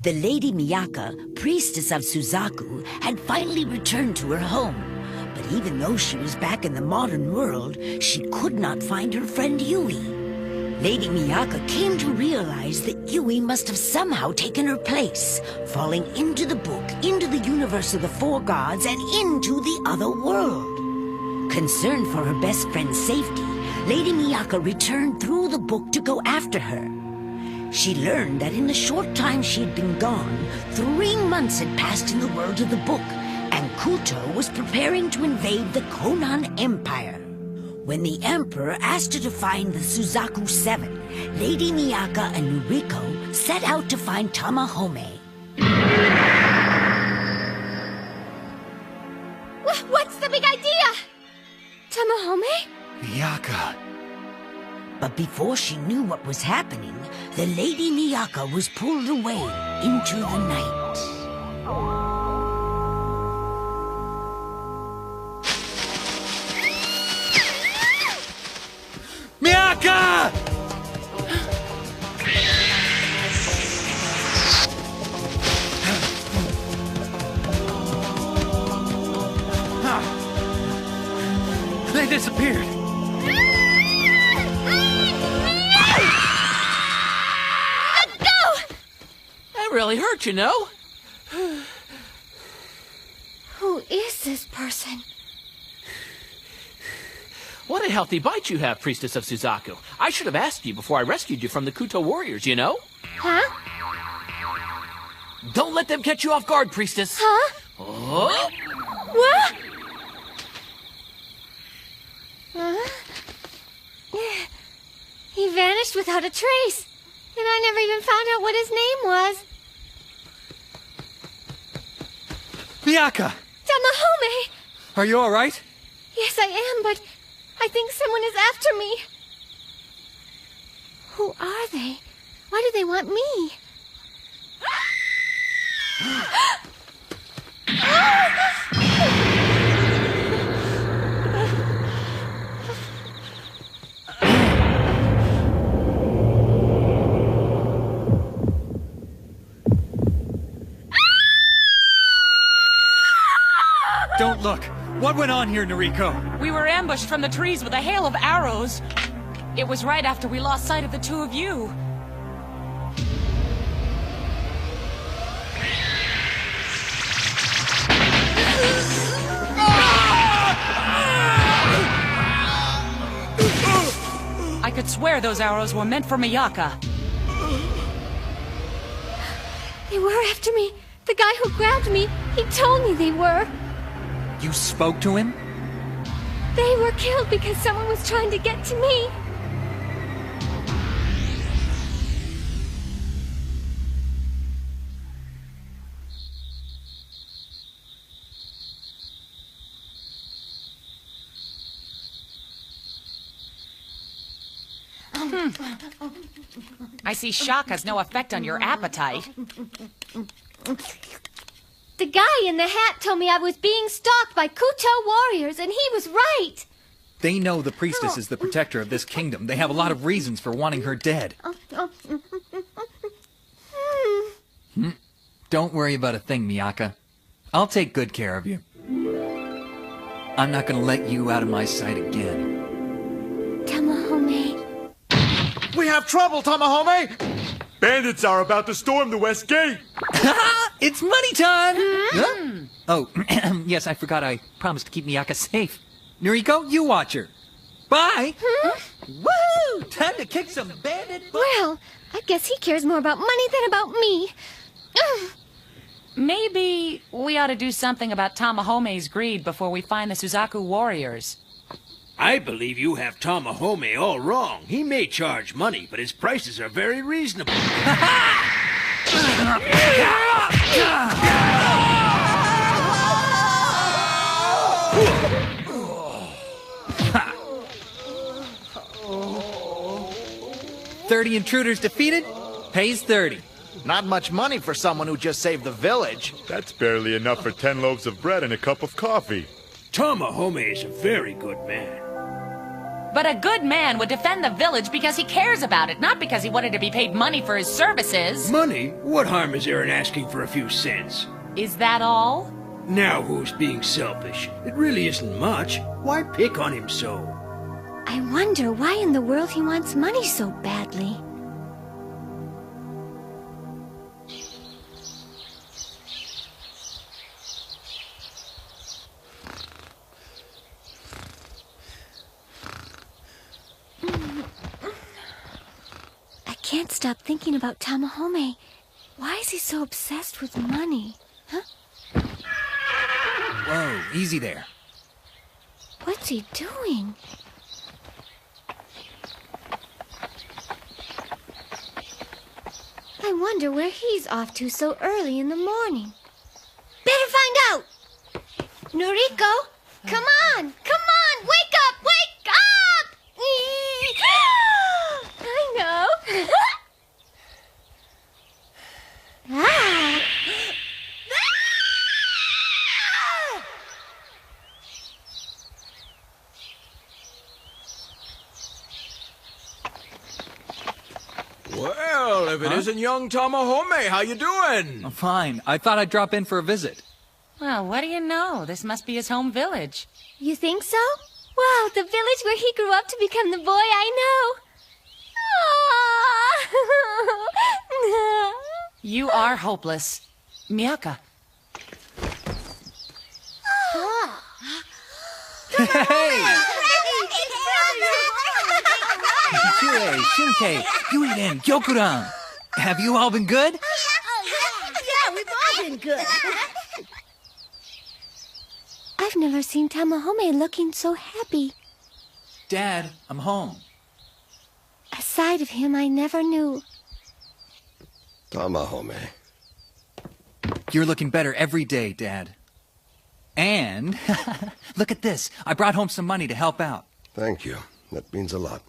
The Lady Miyaka, priestess of Suzaku, had finally returned to her home. But even though she was back in the modern world, she could not find her friend Yui. Lady Miyaka came to realize that Yui must have somehow taken her place, falling into the book, into the universe of the four gods, and into the other world. Concerned for her best friend's safety, Lady Miyaka returned through the book to go after her. She learned that in the short time she had been gone, 3 months had passed in the world of the book, and Kuto was preparing to invade the Konan Empire. When the Emperor asked her to find the Suzaku Seven, Lady Miyaka and Noriko set out to find Tamahome. What's the big idea? Tamahome? Miyaka. But before she knew what was happening, the Lady Miyaka was pulled away into the night. Miyaka! They disappeared. Really hurt, you know? Who is this person? What a healthy bite you have, Priestess of Suzaku. I should have asked you before I rescued you from the Kuto warriors, you know? Huh? Don't let them catch you off guard, Priestess. Huh? Oh. What? He vanished without a trace. And I never even found out what his name was. Miyaka! Tamahome! Are you all right? Yes, I am, but I think someone is after me. Who are they? Why do they want me? Don't look. What went on here, Noriko? We were ambushed from the trees with a hail of arrows. It was right after we lost sight of the two of you. I could swear those arrows were meant for Miyaka. They were after me. The guy who grabbed me, he told me they were. You spoke to him? They were killed because someone was trying to get to me. I see shock has no effect on your appetite. The guy in the hat told me I was being stalked by Kuto warriors, and he was right. They know the priestess is the protector of this kingdom. They have a lot of reasons for wanting her dead. Don't worry about a thing, Miyaka. I'll take good care of you. I'm not gonna let you out of my sight again. Tamahome. We have trouble, Tamahome! Bandits are about to storm the west gate! It's money time! Huh? Oh, yes, I forgot I promised to keep Miyaka safe. Noriko, you watch her. Bye! Woo! Time to kick some bandit butt! Well, I guess he cares more about money than about me. Maybe we ought to do something about Tamahome's greed before we find the Suzaku warriors. I believe you have Tamahome all wrong. He may charge money, but his prices are very reasonable. 30 intruders defeated, pays 30. Not much money for someone who just saved the village. That's barely enough for 10 loaves of bread and a cup of coffee. Tamahome is a very good man. But a good man would defend the village because he cares about it, not because he wanted to be paid money for his services. Money? What harm is there in asking for a few cents? Is that all? Now who's being selfish? It really isn't much. Why pick on him so? I wonder why in the world he wants money so badly. I can't stop thinking about Tamahome. Why is he so obsessed with money? Huh? Whoa, easy there. What's he doing? I wonder where he's off to so early in the morning. Better find out! Noriko, come on! Come on! Wake up! Wake up! I know. Ah! Well, if it isn't young Tamahome, how you doing? I'm fine. I thought I'd drop in for a visit. Well, what do you know? This must be his home village. You think so? Wow, the village where he grew up to become the boy I know. Aww. You are hopeless. Miyaka. Hey! Chie, Shinke, Yuiden, Gyokuran. Have you all been good? Yeah, we've all been good. I've never seen Tamahome looking so happy. Dad, I'm home. A side of him I never knew. Tamahome. You're looking better every day, Dad. And, look at this. I brought home some money to help out. Thank you. That means a lot.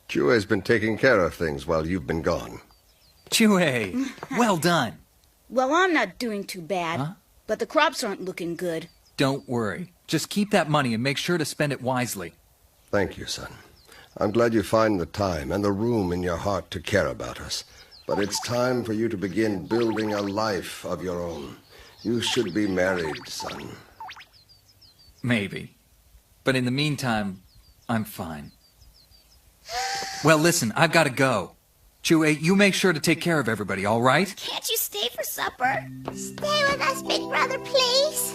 Chue's been taking care of things while you've been gone. Chue, well done. Well, I'm not doing too bad, Huh? but the crops aren't looking good. Don't worry. Just keep that money and make sure to spend it wisely. Thank you, son. I'm glad you find the time and the room in your heart to care about us. But it's time for you to begin building a life of your own. You should be married, son. Maybe. But in the meantime, I'm fine. Well, listen, I've got to go. Chue, you make sure to take care of everybody, all right? Can't you stay for supper? Stay with us, big brother, please.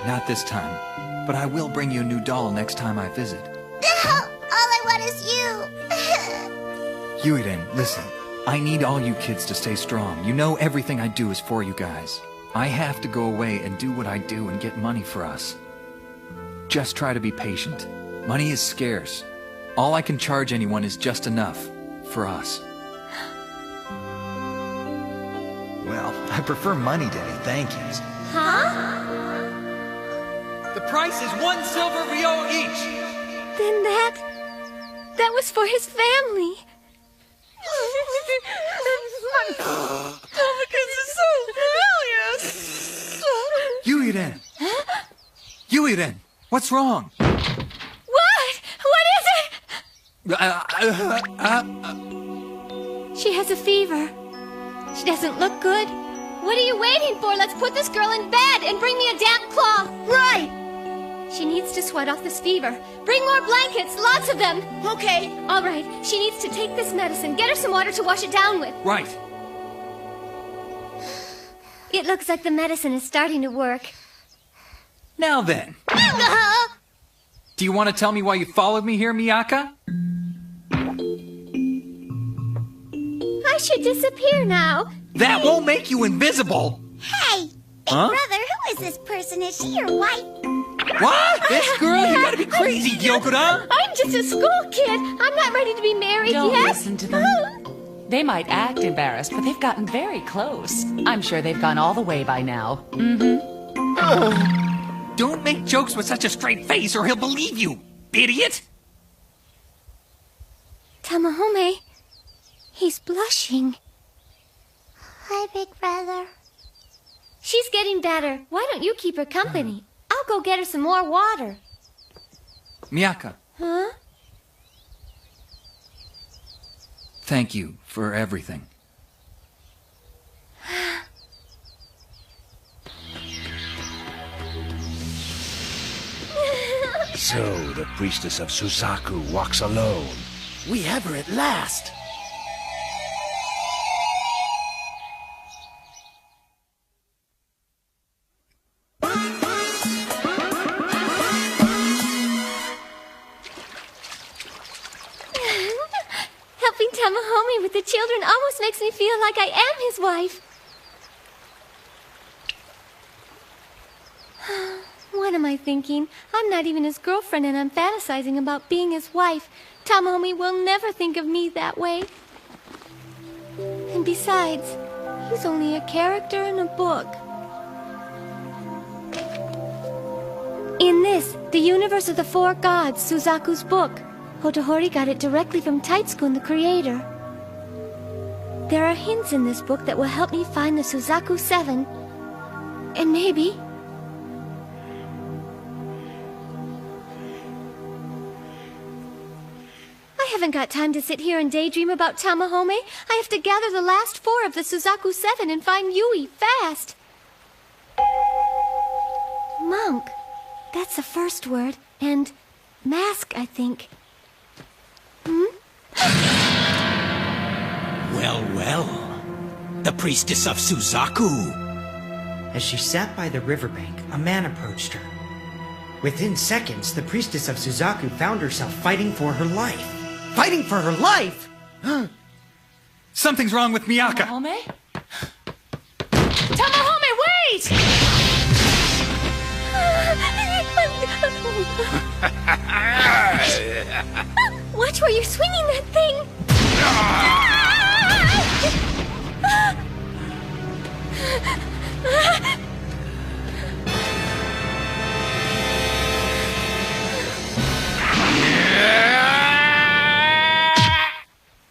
Not this time. But I will bring you a new doll next time I visit. All I want is you. Yuiden, listen. I need all you kids to stay strong. You know everything I do is for you guys. I have to go away and do what I do and get money for us. Just try to be patient. Money is scarce. All I can charge anyone is just enough for us. Well, I prefer money to any thank yous. Huh? The price is 1 silver ryo each! Then that was for his family. Yuiden! Yuiden! What's wrong? What? What is it? She has a fever. She doesn't look good. What are you waiting for? Let's put this girl in bed and bring me a damp cloth. Right. She needs to sweat off this fever. Bring more blankets, lots of them. Okay. All right, she needs to take this medicine. Get her some water to wash it down with. Right. It looks like the medicine is starting to work. Now then. Do you want to tell me why you followed me here, Miyaka? I should disappear now. That won't make you invisible. Hey, Huh? brother, who is this person? Is she your wife? What? This girl? You gotta be crazy, Gyokura. I'm just a school kid. I'm not ready to be married Don't yet. listen to them. They might act embarrassed, but they've gotten very close. I'm sure they've gone all the way by now. Don't make jokes with such a straight face or he'll believe you, idiot. Tamahome, he's blushing. Hi, big brother. She's getting better. Why don't you keep her company? I'll go get her some more water. Miyaka, Huh? thank you for everything. So, the priestess of Suzaku walks alone. We have her at last. Helping Tamahome with the children almost makes me feel like I am his wife. What am I thinking? I'm not even his girlfriend and I'm fantasizing about being his wife. Tamahome will never think of me that way. And besides, he's only a character in a book. In this, The Universe of the Four Gods, Suzaku's book, Hotohori got it directly from Taitsukun, the creator. There are hints in this book that will help me find the Suzaku 7. And maybe... I haven't got time to sit here and daydream about Tamahome. I have to gather the last 4 of the Suzaku 7 and find Yui fast. Monk. That's the first word. And mask, I think. Well, well. The priestess of Suzaku. As she sat by the riverbank, a man approached her. Within seconds, the priestess of Suzaku found herself fighting for her life. Fighting for her life? Something's wrong with Miyaka. Tamahome? Tamahome, wait! Watch where you're swinging that thing!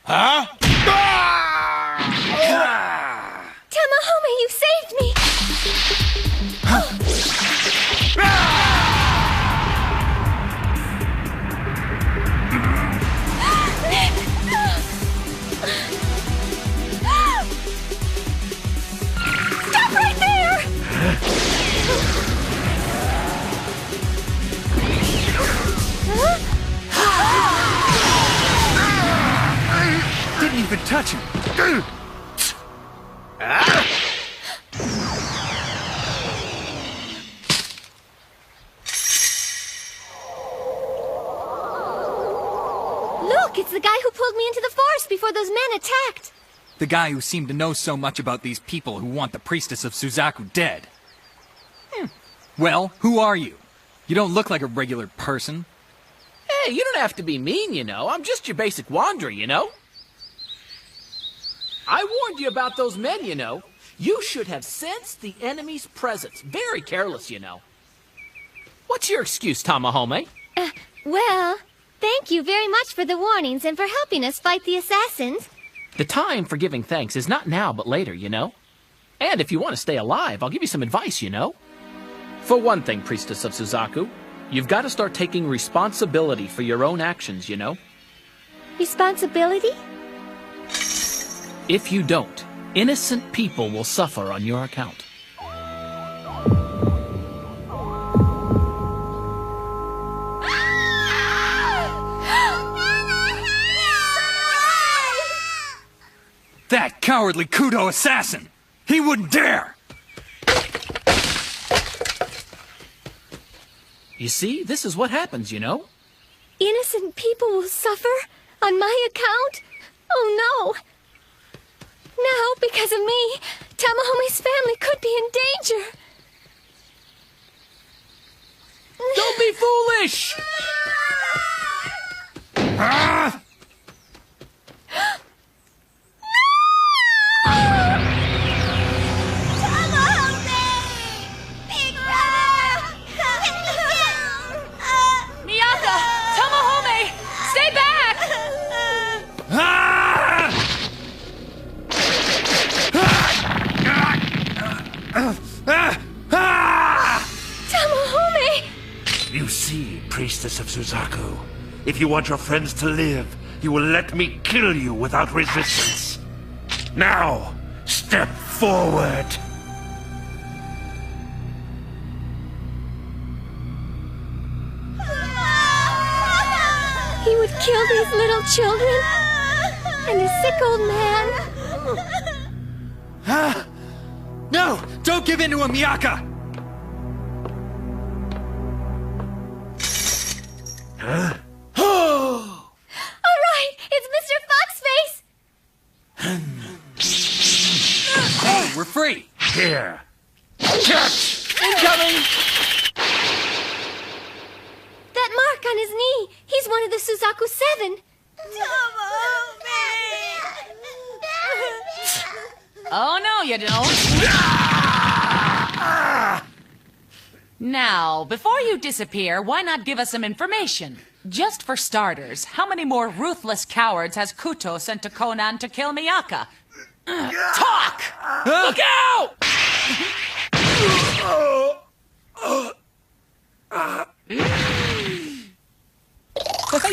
Huh? Tamahome, you saved me! Stop right there! Didn't even touch him. Look, it's the guy who pulled me into the forest before those men attacked. The guy who seemed to know so much about these people who want the priestess of Suzaku dead. Well, who are you? You don't look like a regular person. Hey, you don't have to be mean, you know. I'm just your basic wanderer, you know. I warned you about those men, you know. You should have sensed the enemy's presence. Very careless, you know. What's your excuse, Tamahome? Well, thank you very much for the warnings and for helping us fight the assassins. The time for giving thanks is not now, but later, you know. And if you want to stay alive, I'll give you some advice, you know. For one thing, priestess of Suzaku, you've got to start taking responsibility for your own actions, you know. Responsibility? If you don't, innocent people will suffer on your account. That cowardly Kuto assassin! He wouldn't dare! You see, this is what happens, you know? Innocent people will suffer on my account? Oh no! Now, because of me, Tamahome's family could be in danger. Don't be foolish! Ah! You see, Priestess of Suzaku, if you want your friends to live, you will let me kill you without resistance. Now, step forward. He would kill these little children and a sick old man. No! Don't give in to him, Miyaka! Huh? All right, it's Mr. Foxface! Hey, we're free! Here. Catch! Incoming! That mark on his knee, he's one of the Suzaku 7. Oh, no, you don't. Now, before you disappear, why not give us some information? Just for starters, how many more ruthless cowards has Kuto sent to Conan to kill Miyaka? Talk! Look out!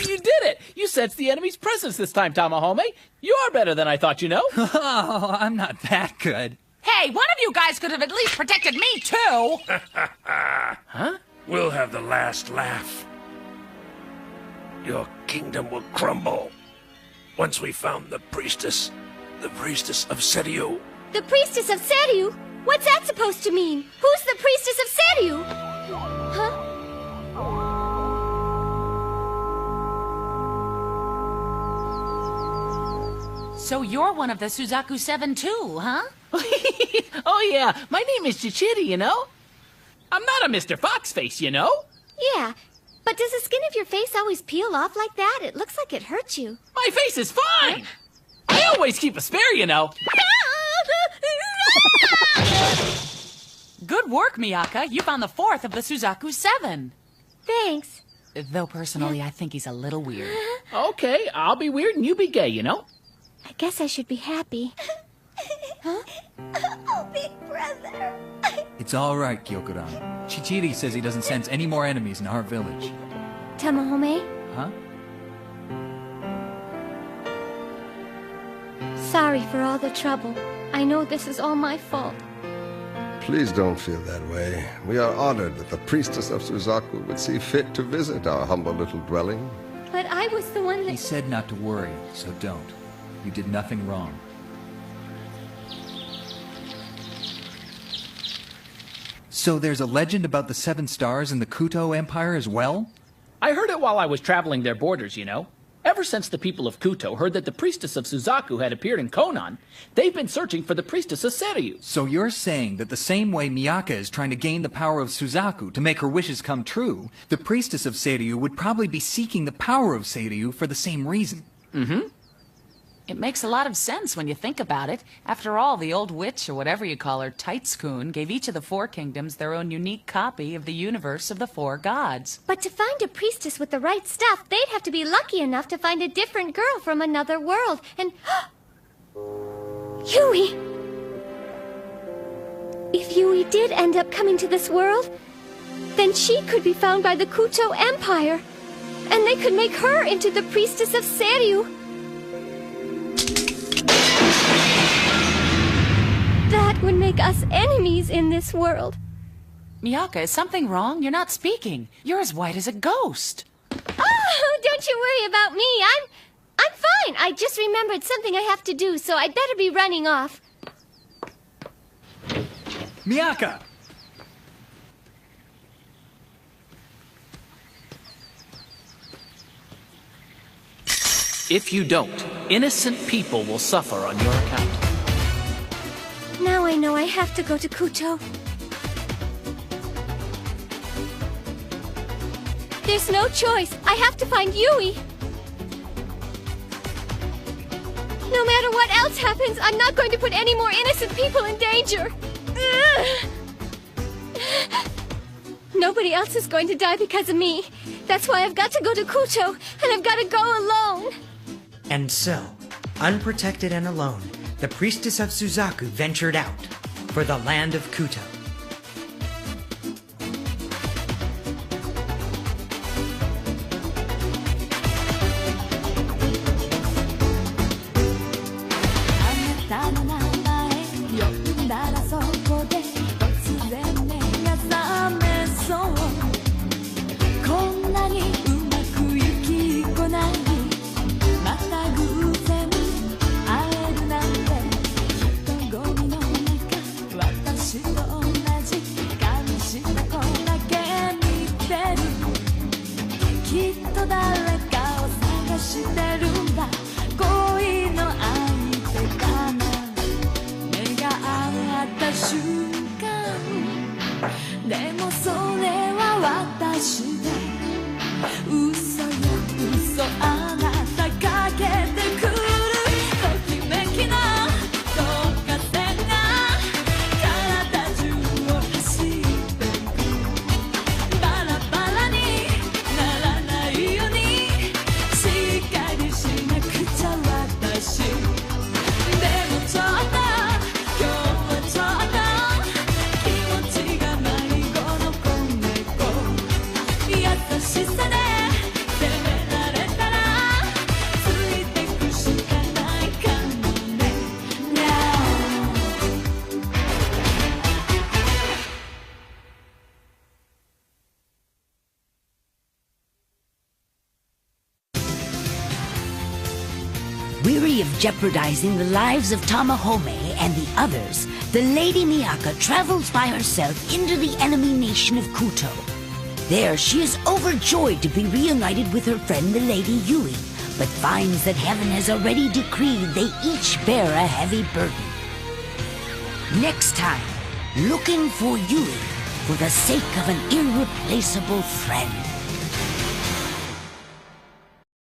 You did it! You sensed the enemy's presence this time, Tamahome. You are better than I thought, you know? Oh, I'm not that good. Hey, one of you guys could have at least protected me, too! Huh? We'll have the last laugh. Your kingdom will crumble once we found the priestess of Seiryu. The priestess of Seiryu? What's that supposed to mean? Who's the priestess of Seiryu? Huh? So you're one of the Suzaku 7 too, huh? Oh yeah, my name is Chichiri, you know? I'm not a Mr. Foxface, you know? Yeah, but does the skin of your face always peel off like that? It looks like it hurts you. My face is fine! I always keep a spare, you know? Good work, Miyaka. You found the 4th of the Suzaku 7. Thanks. Though personally, I think he's a little weird. Okay, I'll be weird and you be gay, you know? I guess I should be happy. Huh? Oh, big brother. It's all right, Kyokuran. Chichiri says he doesn't sense any more enemies in our village. Tamahome? Huh? Sorry for all the trouble. I know this is all my fault. Please don't feel that way. We are honored that the priestess of Suzaku would see fit to visit our humble little dwelling. But I was the one that... He said not to worry, so don't. You did nothing wrong. So there's a legend about the 7 stars in the Kuto Empire as well? I heard it while I was traveling their borders, you know? Ever since the people of Kuto heard that the priestess of Suzaku had appeared in Conan, they've been searching for the priestess of Seiryu. So you're saying that the same way Miyaka is trying to gain the power of Suzaku to make her wishes come true, the priestess of Seiryu would probably be seeking the power of Seiryu for the same reason? Mm-hmm. It makes a lot of sense when you think about it. After all, the old witch, or whatever you call her, Taitsukun, gave each of the 4 kingdoms their own unique copy of the universe of the 4 gods. But to find a priestess with the right stuff, they'd have to be lucky enough to find a different girl from another world. And... Yui! If Yui did end up coming to this world, then she could be found by the Kuto Empire. And they could make her into the priestess of Seiryu. That would make us enemies in this world. Miyaka, is something wrong? You're not speaking. You're as white as a ghost. Oh, don't you worry about me. I'm fine. I just remembered something I have to do, so I'd better be running off. Miyaka! If you don't, innocent people will suffer on your account. Now I know I have to go to Kuto. There's no choice. I have to find Yui. No matter what else happens, I'm not going to put any more innocent people in danger. Nobody else is going to die because of me. That's why I've got to go to Kuto, and I've got to go alone. And so, unprotected and alone, the priestess of Suzaku ventured out for the land of Kuto. Weary of jeopardizing the lives of Tamahome and the others, the Lady Miyaka travels by herself into the enemy nation of Kuto. There, she is overjoyed to be reunited with her friend the Lady Yui, but finds that heaven has already decreed they each bear a heavy burden. Next time, looking for Yui for the sake of an irreplaceable friend.